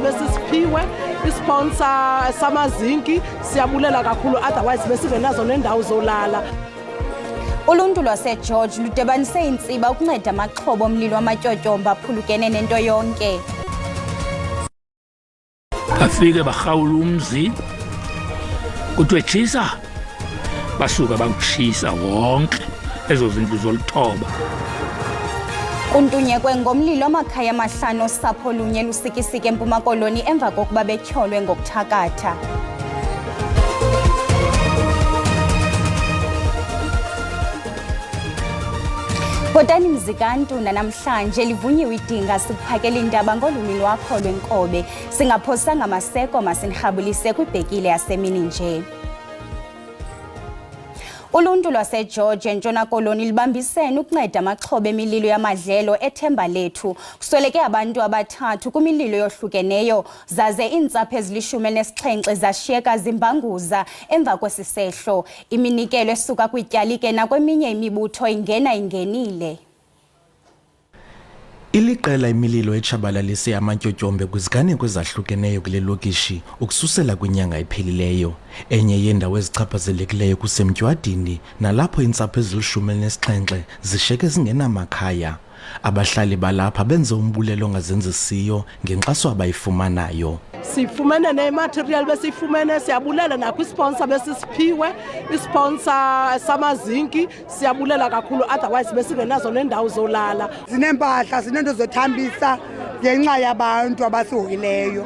sponsor besisiphiwe isponsor samazinki siyabulela kakhulu otherwise besingenazo nendawo zolala. Uluntu lwaseGeorge ludebanise intsiba ukunceda amaxhoba omlilo wamatyotyomba aphulukene nento yonke. Bafike barhawula umzi kuthiwe tshisa basuka bakutshisa wonke ezo zindlu zoluthoba. Kuntunyekwe ngomlilo amakhaya amahlanu osapho lunye lusikisike eMpuma Koloni emva kokuba betyholwe ngokuthakatha. Bhotani Mzikantu namhlanje livunyiwe idinga sikuphakela indaba ngolwimi lwakho lwenkobe. Singaphosanga maseko masinirhabulise kwibhekile yasemini nje. Uluntu lwaseGeorge eNtshona Koloni libambisene ukunceda amaxhoba emililo yamadlelo eThemba Lethu. Kusweleke abantu abathathu kumililo yohlukeneyo zaze iintsapho ezili-17 zashiyeka zimbanguza emva kwesisehlo. Iminikelo esuka kwityalike nakweminye imibutho ingenile. Iliqela imililo etshabalalise amantyotyombe kwiziganeko ezahlukeneyo kule lokishi ukususela kwinyanga ephelileyo. Enye yendawo ezichaphazelekileyo kusemtywandini nalapho iintsapho ezili-17 zishiyeke zingenamakhaya. Abahlali balapha benze umbulelo ongazenzisiyo ngenkxaso abayifumanayo. Sifumene nematerial besifumene siyabulela nakwisponsor besisiphiwe isponsor samazinki siyabulela kakhulu otherwise besingenazo nendawo zolala. Zinempahla zinento zothambisa ngenxa yabantu abasihoyileyo.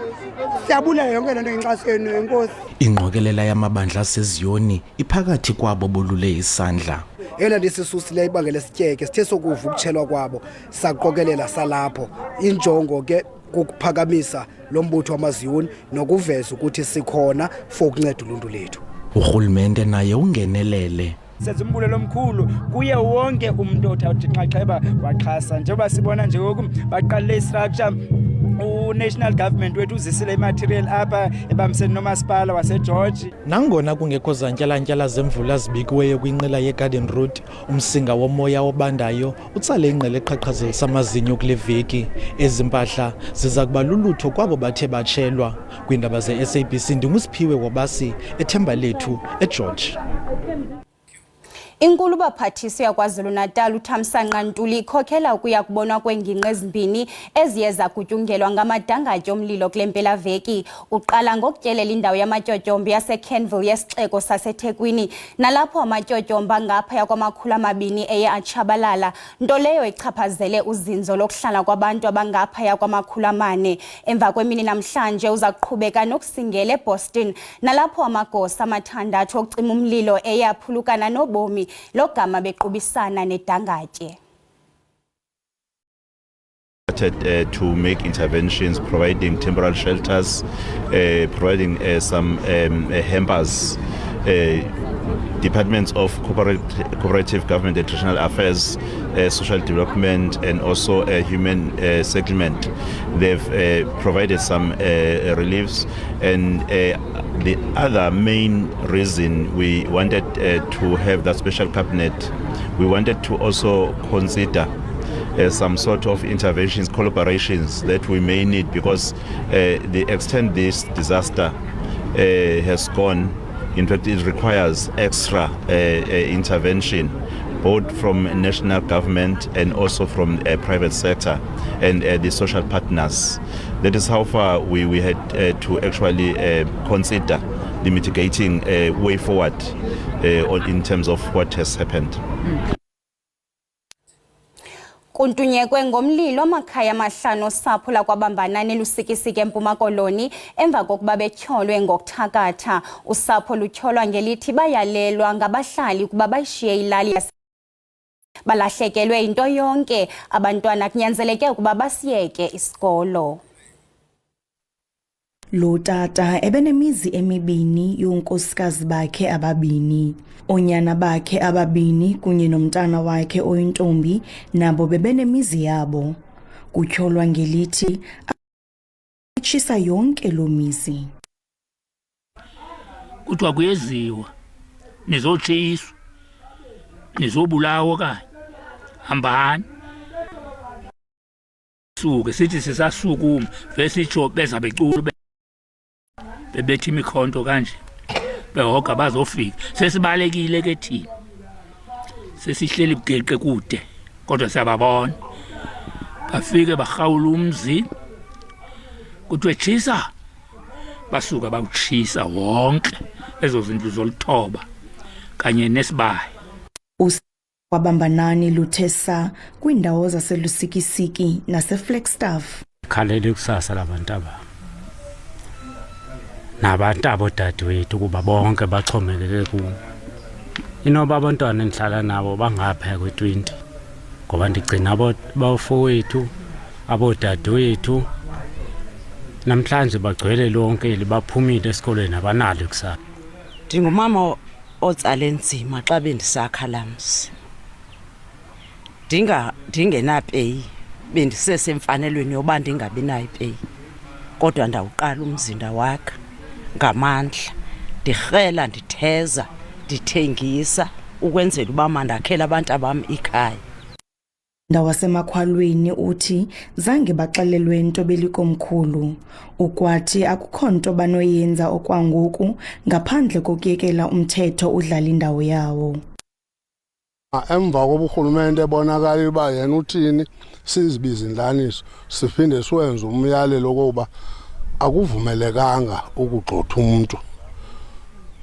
Siyabulela yonke lento ngenkxaso yenu enkosi. Ingqokelela yamabandla aseZiyoni iphakathi kwabo bolule isandla. Eyona nto isisusileyo ibangela sityeke sithe sokuva ukutshelwa kwabo saqokelela salapho. Injongo ke ukuphakamisa lo mbutho wamaZiyoni nokuveza ukuthi sikhona for ukunceda uluntu lethu. Urhulumente naye ungenelele. Senza umbulelo omkhulu kuye wonke umuntu othatha inxaxheba waxhasa njengoba sibona nje ngoku baqalile istructure u-national government wethu uzisile imaterial apha ebambisene nomasipala waseGeorge. Nangona kungekho zantyalantyala zemvula zibikiweyo kwinqila yeGarden Route, umsinga womoya obandayo utsale ingqele eqhaqhazelisa amazinyo kule veki. Ezi mpahla ziza kuba lulutho kwabo bathe batshelwa. Kwiindaba ze-SABC ndinguSiphiwe Wabasi eThemba Lethu eGeorge. Inkulu baphathisi yaKwaZulu-Natal uThamsanqa Ntuli ikhokhela ukuya kubonwa kweengingqi ezimbini eziyeza kutyungelwa ngamadangatye omlilo kule mpelaveki. Uqala ngokutyelela indawo yamatyotyombe yaseKenville yesixeko saseThekwini nalapho amatyotyombe ngaphaya kwama200 eye atshabalala, nto leyo ichaphazele uzinzo lokuhlala kwabantu abangaphaya kwama400. Emva kwemini namhlanje uza kuqhubeka nokusingela eBoston nalapho amagosa amathandathu okucima umlilo eye aphulukana nobomi logama bequbisana nedangatye. To make interventions, providing temporary shelters, providing some hampers, departments of cooperative government and traditional affairs, social development, and also human settlement. They've provided some reliefs, and the other main reason we wanted to have that special cabinet, we wanted to also consider some sort of interventions, collaborations that we may need, because the extent this disaster has gone, in fact, it requires extra intervention, both from national government and also from private sector and the social partners. That is how far we had to actually consider the mitigating way forward in terms of what has happened. Kuntunyekwe ngomlilo amakhaya amahlanu osapho lakwabambanane lusikisike eMpuma Koloni emva kokuba betyholwe ngokuthakatha. Usapho lutyholwa ngelithi bayalelwa ngabahlali ukuba bayishiye ilali balahlekelwe into yonke. Abantwana kunyanzeleke ukuba basiyeke isikolo. Lo tata ebenemizi emibini yonkosikazi bakhe ababini. Onyana bakhe ababini kunye nomntana wakhe oyintombi nabo bebenemizi yabo. Kutyholwa ngelithi atshisa yonke lo mizi. Kuthiwa kuyeziwa, nizotshiswa, nizobulawa okanye hambani. suke sithi sisasukuma vesitsho beza becula bebethi imikhonto kanje behoga bazofika sesibalekile ke thina sesihleli bugeqe kude kodwa siyababona bafike bahawula umzi kuthiwe tshisa basuka bawutshisa wonke ezo zindlu zoluthoba kanye nesibaya kwabambanani luthesa kwindawo zaseLusikisiki naseFlagstaff. Khalele kusasa labantu aba nabantu abodadewethu kuba bonke bachomelele ku inoba abantwana endihlala nabo bangapha kwe-20 ngoba ndigcina abafowethu abodadewethu namhlanje bagcwele lonke libaphumile esikolweni abanalo kusasa. Ndingumama otsale nzima xa bendisakha lamsi ndingenapeyi bendisesemfanelweni yoba ndingabi nayo ipeyi kodwa ndawuqala umzinda wakhe ngamandla ndirhela nditheza ndithengisa ukwenzela uba mandakhela abantu abam ikhaya. Ndawasemakhwalweni uthi zange baxelelwe into belikomkhulu ukwathi akukho nto banoyenza okwangoku ngaphandle kokuyekela umthetho udlala indawo yawo. Emva koburhulumente ebonakala uba yena uthini sizibiza indlaniso siphinde siwenze umyalelo kokuba akuvumelekanga ukugxotha umuntu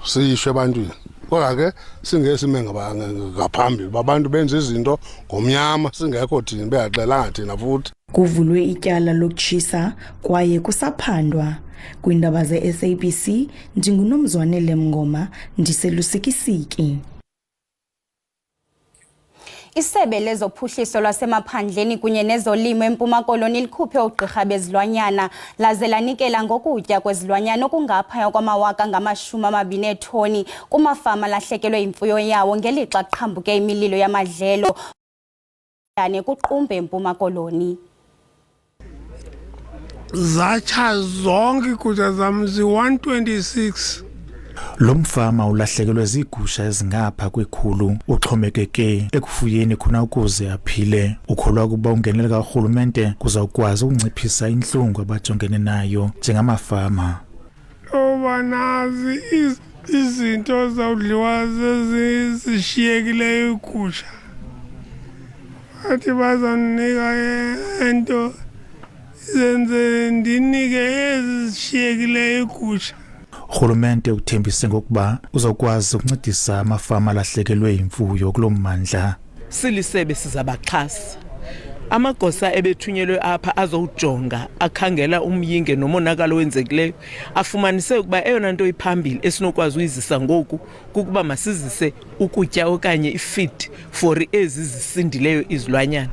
siyisho ebantwini kodwa ke singesime ngaphambili babantu benza izinto ngomnyama singekho thina beyaxelanga thina futhi. Kuvulwe ityala lokutshisa kwaye kusaphandwa kwindaba ze-SABC. NdinguNomzwanele Mngoma ndiseLusikisiki. Isebe lezophuhliso lwasemaphandleni kunye nezolimo eMpuma Koloni likhuphe ugqirha bezilwanyana laze lanikela ngokutya kwezilwanyana okungaphaya kwama-20 eetoni kumafama lahlekelwe yimfuyo yawo ngelixa kuqhambuke imililo yamadlelo kuqumbe eMpuma Koloni. Zatsha zonke ikutya zam zi-126. Lo mfama ulahlekelwe zigusha ezingapha kwekhulu uxhomekeke ekufuyeni khona ukuze aphile. Ukholwa ukuba ungenele karhulumente kuzawukwazi ukunciphisa inhlungu abajongene nayo njengamafama. Oba nazi izinto zawudliwa zezishiyekileyo igusha athi bazawunika ento zenze ndinike ezishiyekileyo igusha. Urhulumente uthembise ngokuba uzokwazi ukuncedisa amafama alahlekelwe yimfuyo kulo mmandla. Silisebe sizabaxhasa. Amagosa ebethunyelwe apha azowujonga akhangela umyinge nomonakalo wenzekileyo afumanise ukuba eyona nto iphambili esinokwazi uyizisa ngoku kukuba masizise ukutya okanye ifeed for ezi zisindileyo izilwanyana.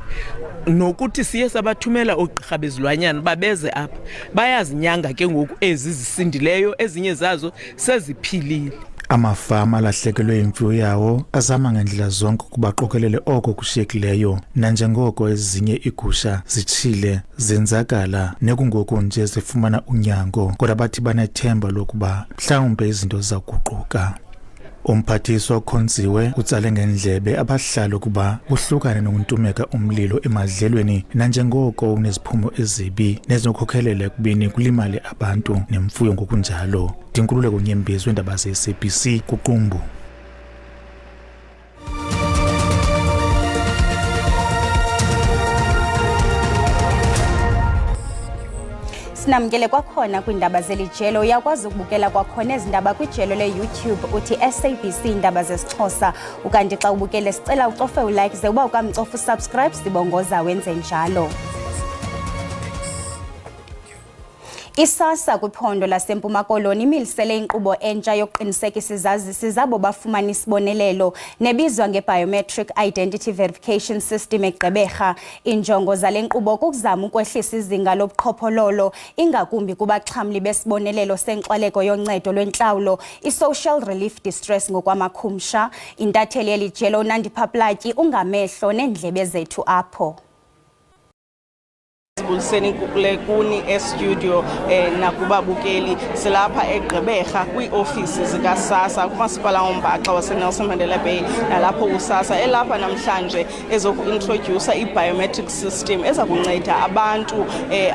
Nokuthi siye sabathumela oogqirha bezilwanyana babeze apha bayazinyanga ke ngoku ezi zisindileyo ezinye zazo seziphilile. Amafama alahlekelwe yimfuyo yawo azama ngendlela zonke ukuba qokelele oko kushiyekileyo nanjengoko ezinye igusha zitshile zenzakala nekungoku nje zifumana unyango kodwa bathi banethemba lokuba mhlawumbe izinto zizaguquka. Umphathiswa okhonziwe utsale ngendlebe abahlali ukuba uhlukane nokuntumeka umlilo emadlelweni nanjengoko uneziphumo ezibi nezinokhokelela ekubeni kulimale abantu nemfuyo ngokunjalo. Dinkululeko Nyembezi weendaba ze-SABC kuQumbu. Sinamkele kwakhona kwindaba zelijelo uyakwazi ukubukela kwakhona ezindaba kwijelo le-YouTube uthi SABC indaba zesiXhosa ukanti xa ubukele sicela ucofe ulike ze uba ukamcofa usubscribe sibongoza wenze njalo. ISASSA kwiphondo laseMpuma Koloni imilisele inkqubo entsha yokuqinisekisa izazisi zabo bafumana isibonelelo nebizwa nge-Biometric Identity Verification System eGqeberha. Injongo zale nkqubo kukuzama ukwehlisa izinga lobuqhophololo ingakumbi kubaxhamli besibonelelo senkxwaleko yoncedo lwentlawulo i-Social Relief Distress ngokwamakhumsha. Intatheli yelijelo uNandi Phaplatyi ungamehlo neendlebe zethu apho. ndibuliseni kuni e-studio nakubabukeli. Silapha eGqeberha kwii-ofisi zika-SASSA kumasipala woMbaxa wase-Nelson Mandela Bay nalapho uSASSA elapha namhlanje ezoku-introducer i-biometric system eza kunceda abantu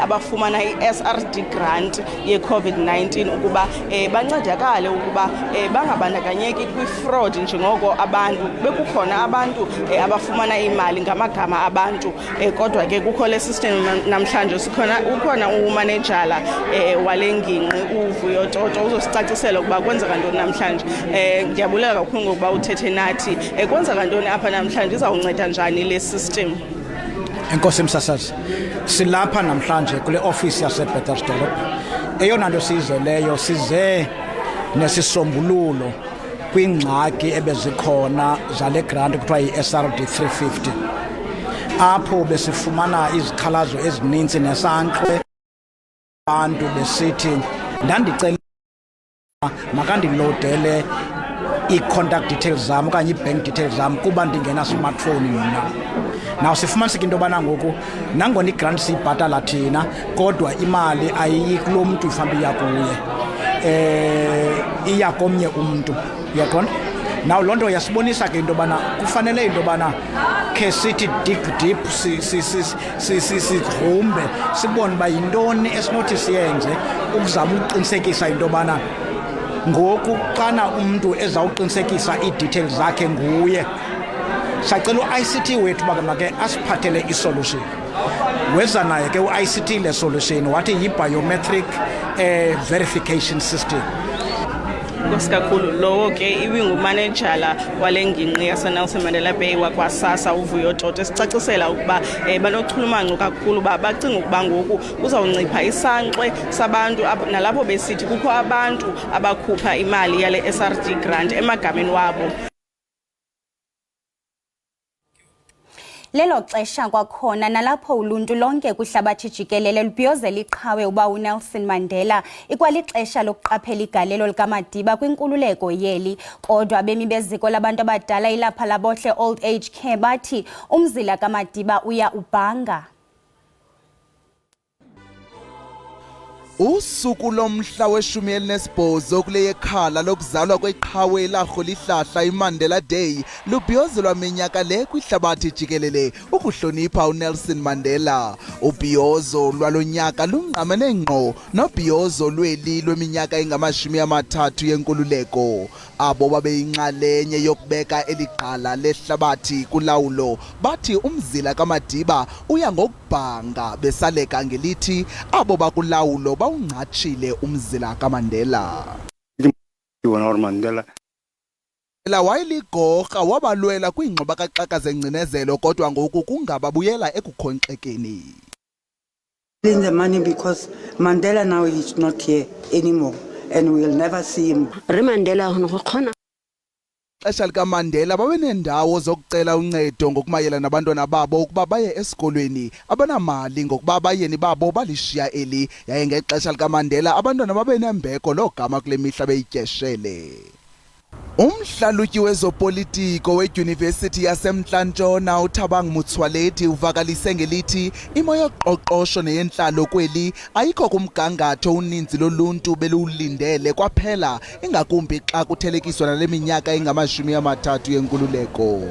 abafumana i-SRD grant ye-COVID-19 ukuba bancedakale ukuba bangabandakanyeki kwi-fraud njengoko abantu bekukhona abantu abafumana imali ngamagama abantu kodwa ke kukho le system namhlanje ukhona umanejala wale ngingqi uVuyo Toto uzosicacisela ukuba kwenzeka ntoni namhlanje. Ndiyabulela kakhulu ngokuba uthethe nathi. Kwenzeka ntoni apha namhlanje, izawunceda njani le system? Enkosi msasazi, silapha namhlanje kule office yaseBethersdorp. Eyona nto sizeleyo size nesisombululo kwingxaki ebezikhona zale grant kuthiwa yi-SRD 350 apho besifumana izikhalazo ezininzi nesankxwe abantu besithi ndandicela makandilodele i-contact details zam okanye i-bank details zam kuba ndingena smartphone mna. Naw sifumaniseka into yobana ngoku nangona i-grant siyibhatala thina kodwa imali ayiyi kulo mntu ihambe iya kuye, iya komnye umntu, uyaqonda? Naw loo nto yasibonisa ke into yobana kufanele into yobana khe sithi dig deep sigrumbe sibone uba yintoni esinothi siyenze ukuzama ukuqinisekisa into yobana ngoku xana umntu ezawuqinisekisa ii-details zakhe nguye. Sacela u-ICT wethu uba make asiphathele isolution. Weza naye ke u-ICT le solution wathi yi-biometric verification system. Nkosi kakhulu. Lowo ke ibingumanejala wale ngingqi yase-Nelson Mandela Bay wakwa-SASSA uVuyo Toto esicacisela ukuba banochulumanco kakhulu uba bacinga ukuba ngoku uzawuncipha isankxwe sabantu nalapho besithi kukho abantu abakhupha imali yale SRD grant emagameni wabo. Lelo xesha kwakhona nalapho uluntu lonke kwihlabathi jikelele lubhiyozela iqhawe uba uNelson Mandela ikwalixesha lokuqaphela igalelo likaMadiba kwinkululeko yeli. Kodwa abemi beziko labantu abadala ilapha labohle old age care bathi umzila kaMadiba uya ubhanga. Usuku lomhla we-18 kule yekhala lokuzalwa kweqhawe laRholihlahla iMandela Day lubhiyozelwa minyaka le kwihlabathi jikelele ukuhlonipha uNelson Mandela. Ubhiyozo lwalonyaka lungqamene ngqo nobhiyozo lweli lweminyaka engama-30 yenkululeko. Abo babeyinxalenye yokubeka eliqala lehlabathi kulawulo bathi umzila kaMadiba uya ngokubhanga besaleka ngelithi abo bakulawulo ungachile umzila kaMandela. Mandela wayeligorha wabalwela kwingxoba kaxaka zengcinezelo kodwa ngoku kungababuyela ekukhonxekeni. In the money because Mandela now is not here anymore and we will never see him. Mandela ukhona Xesha likaMandela babenendawo zokucela uncedo ngokumayela nabantwana babo ukuba baye esikolweni abanamali ngokuba abayeni babo balishiya eli. Yaye ngexesha likaMandela abantwana babenembeko logama kule mihla beyityeshele. Umhlalutyi wezopolitiko wedyunivesithi yaseMntla-Ntshona uThabang Motsoaledi uvakalise ngelithi imo yoqoqosho neyentlalo kweli ayikho kumgangatho uninzi loluntu beluwulindele kwaphela ingakumbi xa kuthelekiswa nale minyaka engama-30 yenkululeko.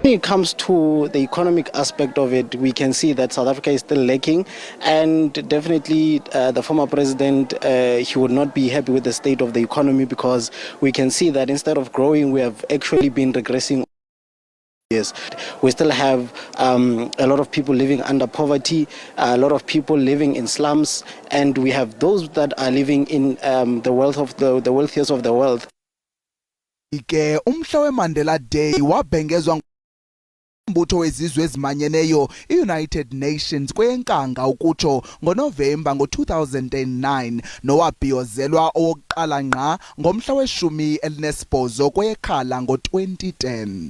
When it comes to the economic aspect of it, we can see that South Africa is still lacking, and definitely the former president, he would not be happy with the state of the economy because we can see that instead of growing, we have actually been regressing. Yes, we still have a lot of people living under poverty, a lot of people living in slums, and we have those that are living in the wealth of the wealthiest of the world. Ke umhla weMandela Day wabhengezwa umbutho wezizwe ezimanyeneyo i-United Nations kweyenkanga ukutsho ngoNovemba ngo-2009 nowabhiyozelwa owokuqala ngqa ngomhla we-18 kweyekhala ngo-2010.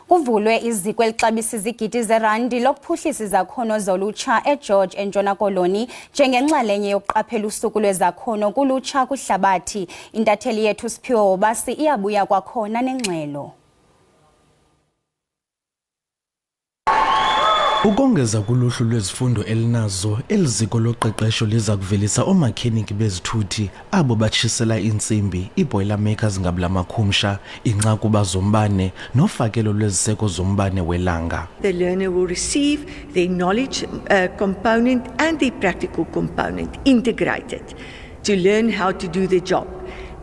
Kuvulwe iziko elixabisa izigidi zerandi lokuphuhlisa izakhono zolutsha eGeorge eNtshona Koloni njengenxalenye yokuqaphela usuku lwezakhono kulutsha kwihlabathi. Intatheli yethu Siphiwo Basi iyabuya kwakhona nengxelo. Ukongeza kuluhlu lwezifundo elinazo, eliziko loqeqesho liza kuvelisa oomakhenikhi bezithuthi abo batshisela iintsimbi, ii-boilermakers ngabulamakhumsha, iincakuba zombane nofakelo lweziseko zombane welanga. The learner will receive their knowledge component and their practical component integrated to learn how to do the job.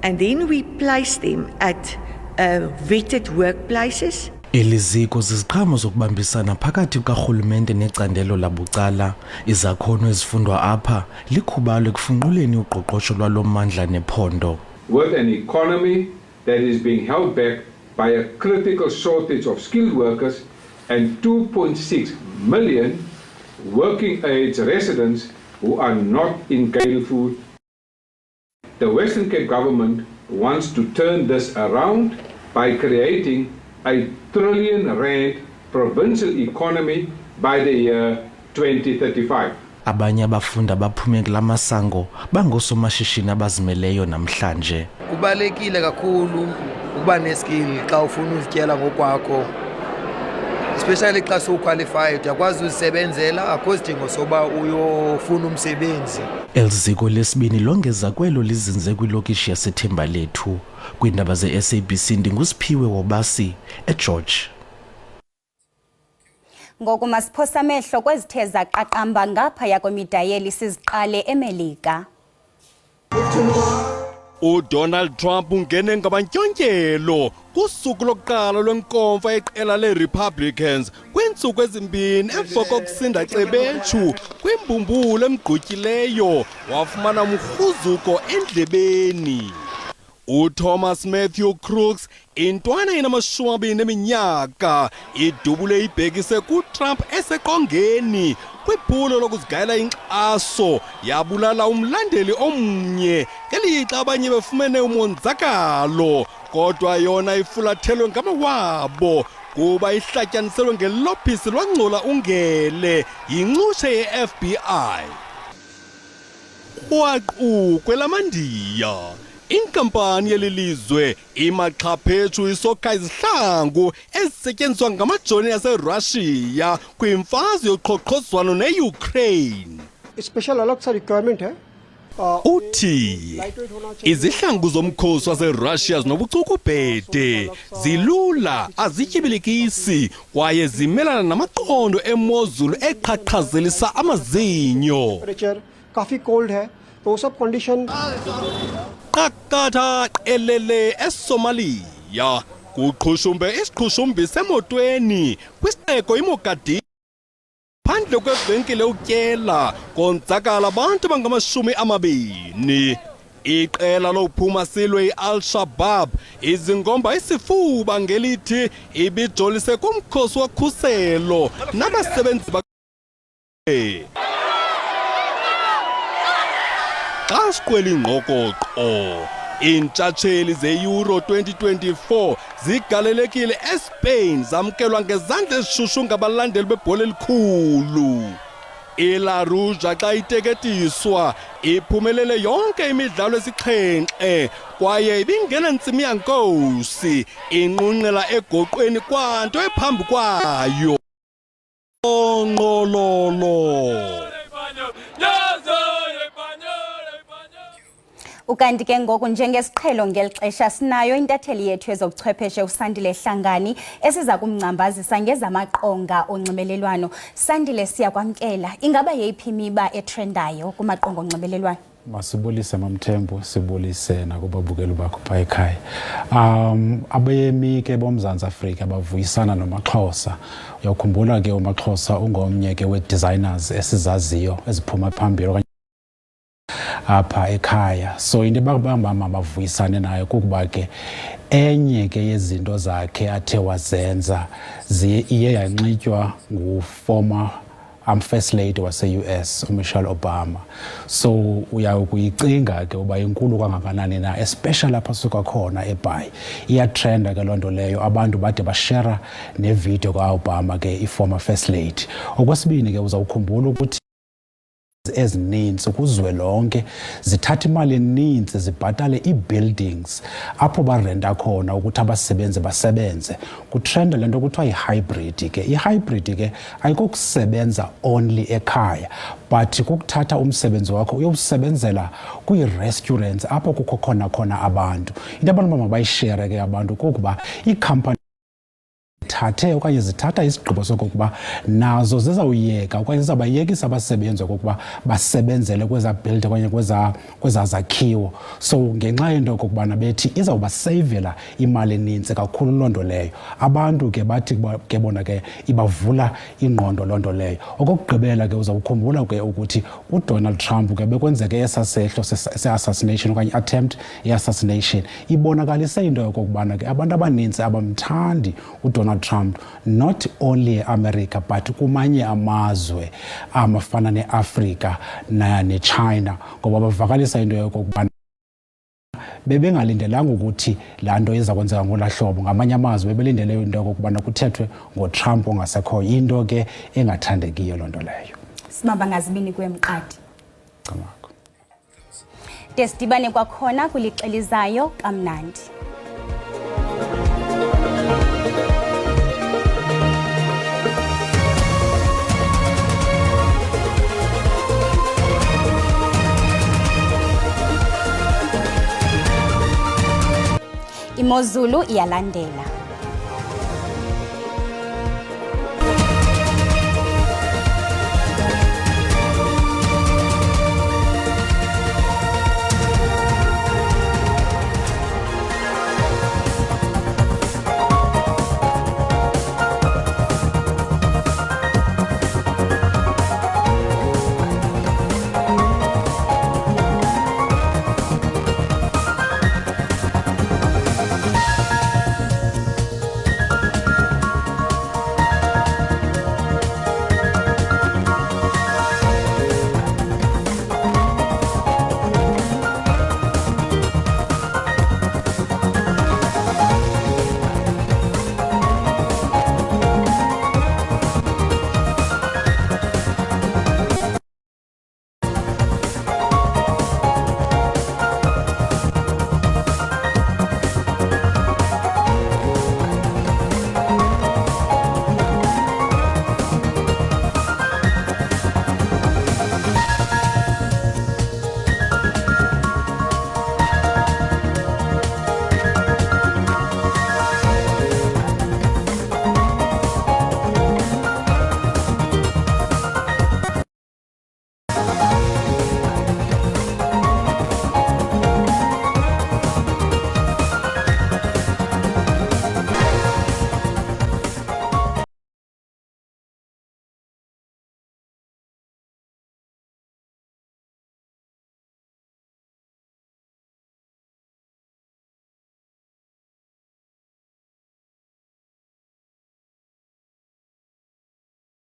And then we place them at vetted workplaces. Eliziko ziziqhamo zokubambisana phakathi kukarhulumente necandelo labucala. Izakhono ezifundwa apha likhubalo ekufunquleni uqoqosho lwalo mmandla nephondo. With an economy that is being held back by a critical shortage of skilled workers and 2.6 million working age residents who are not in gainful, the Western Cape government wants to turn this around by creating a trillion-rand provincial economy by the year 2035. Abanye abafundi abaphume kula masango bangoosomashishini abazimeleyo namhlanje. Kubalekile kakhulu ukuba neskill xa ufuna uzityela ngokwakho, especially xa sowuqualified uyakwazi uzisebenzela, akho sidingo soba uyofuna umsebenzi. Eliziko lesibini longeza kwelo lizinze kwilokishi yaseThembalethu. Kwiindaba ze-SABC ndingusiphiwe Wobasi eGeorge. Ngoku masiphosa amehlo kwezithe zaqaqamba ngaphaya kwemidayeli siziqale eMelika. UDonald Trump ungene ngabantyotyelo kusuku lokuqala lwenkomfa yeqela le-Republicans kwiintsuku ezimbini emva kokusinda cebetshu kwimbumbulu emgqutyileyo wafumana umrhuzuko endlebeni. uThomas Matthew Crooks intwana enamashumi eminyaka idubule ibhekise kuTrump eseqongeni kwiphulo lokuzigayela inkxaso yabulala umlandeli omnye ngelixa abanye befumene umonzakalo kodwa yona ifulathelwe ngamawabo kuba ihlatyaniselwe ngelophisi lwangcola ungele yincutshe ye-FBI. Kwaqu kwelamandiya inkampani yelilizwe imaxhaphethu isokha izihlangu ezisetyenziswa ngamajoni yaseRussia kwimfazwe yoqhoqhozwano ne-Ukraine. Special alert sa requirement hai. Uthi izihlangu zomkhosi waseRussia zinobucukubhede, zilula, azityibilikisi kwaye zimelana namaqondo emozulu eqhaqhazelisa amazinyo. Temperature काफी cold hai. तो सब condition qakatha elele eSomalia kuqhushumbe isiqhushumbi semotweni kwisixeko iMogadishu phandle kwevenkile utyela konzakala abantu abangama-20. Iqela lokuphuma silwe i-Al-Shabaab izingomba isifuba ngelithi ibijolise kumkhosi wokhuselo nabasebenzi xa sikweli ngqokoqo iintshatsheli ze-Euro 2024 zigalelekile eSpain zamkelwa ngezandla ezishushu ngabalandeli bebhola elikhulu. iLa Ruja xa iteketiswa iphumelele yonke imidlalo esixhenxe kwaye ibingenantsimi yankosi inqunqela egoqweni kwanto ephambi kwayo. Onqololo Ukanti ke ngoku njengesiqhelo ngeli xesha sinayo intatheli yethu ezobuchwepheshe uSandile Hlangani esiza kumngcambazisa ngezamaqonga onxibelelwano. Sandile, siyakwamkela. Ingaba yeyiphi imiba etrendayo kumaqonga onxibelelwano? Masibulise Mamthembu, sibulise nakubabukeli bakho pha ekhaya. Abemi ke boMzantsi Afrika bavuyisana noMaxhosa. Uyakhumbula ke uMaxhosa ungomnye ke we-designers esizaziyo eziphuma phambili apha ekhaya. So into bakubamba mavuyisane nayo kukuba ke enye ke yezinto zakhe athe wazenza iye yanxitywa nguformer First Lady wase-US uMichelle Obama. So uyakuyicinga ke uba inkulu kangakanani na, especially apha suka khona eBhayi. Iyatrenda ke loo nto leyo, abantu bade bashera nevideo ka-Obama ke i-former First Lady. Okwesibini ke uzawukhumbula ukuthi ezininzi kuzwelonke zithatha imali eninzi zibhatale ii-buildings apho barenta khona ukuthi abasebenzi basebenze. Kutrend le nto kuthiwa yi-hybrid ke. I-hybrid ke ayikokusebenza only ekhaya but kukuthatha umsebenzi wakho uyowusebenzela kwii-restaurants apho kukho khona abantu. Into abantu mabayishere ke abantu kukuba iikhampani thathe okanye zithatha isigqibo sokokuba nazo zizawuyeka okanye zizabayekisa abasebenzi okokuba basebenzele kweza build okanye kweza zakhiwo. So ngenxa yento okokubana bethi izawubaseyivela imali eninzi kakhulu loo nto leyo. Abantu ke bathi ke bona ke ibavula ingqondo loo nto leyo. Okokugqibela ke uzawukhumbula ke ukuthi uDonald Trump ke bekwenzeke esasehlo se-assassination okanye attempt ye-assassination ibonakalise into yokokubana ke abantu abaninzi abamthandi uDonald Trump, not only America but kumanye amazwe afana neAfrika neChina, ngoba bavakalisa into yokokubana bebengalindelanga ukuthi laa nto iza kwenzeka ngolaa hlobo. Ngamanye amazwe bebelindele into yokokubana kuthethwe ngoTrump ongasekhoyo, into ke engathandekiyo loo nto leyo. Simaba ngazibini kwemqadi. Desidibane kwakhona kulixelizayo kamnandi. Imozulu iyalandela.